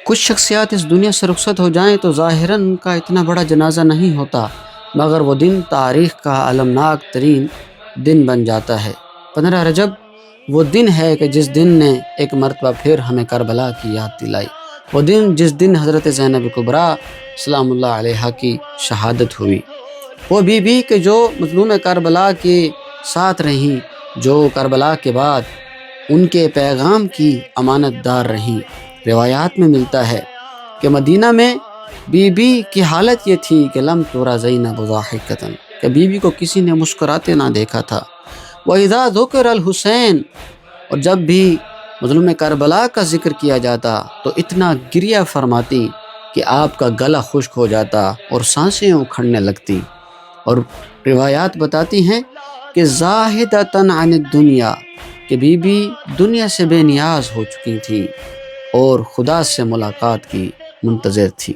کچھ شخصیات اس دنیا سے رخصت ہو جائیں تو ظاہراً ان کا اتنا بڑا جنازہ نہیں ہوتا، مگر وہ دن تاریخ کا المناک ترین دن بن جاتا ہے۔ 15 رجب وہ دن ہے کہ جس دن نے ایک مرتبہ پھر ہمیں کربلا کی یاد دلائی، وہ دن جس دن حضرت زینب کبریٰ سلام اللہ علیہا کی شہادت ہوئی، وہ بی بی کہ جو مظلوم کربلا کے ساتھ رہیں، جو کربلا کے بعد ان کے پیغام کی امانت دار رہیں۔ روایات میں ملتا ہے کہ مدینہ میں بی بی کی حالت یہ تھی کہ لم ترى زینب ضاحکۃ، کہ بی بی کو کسی نے مسکراتے نہ دیکھا تھا۔ وَإِذَا ذُكِرَ الْحُسَيْنُ، اور جب بھی مظلوم کربلا کا ذکر کیا جاتا تو اتنا گریہ فرماتی کہ آپ کا گلا خشک ہو جاتا اور سانسیں اکھڑنے لگتی۔ اور روایات بتاتی ہیں کہ زاہدۃ عن الدنیا، کہ بی بی دنیا سے بے نیاز ہو چکی تھی اور خدا سے ملاقات کی منتظر تھی۔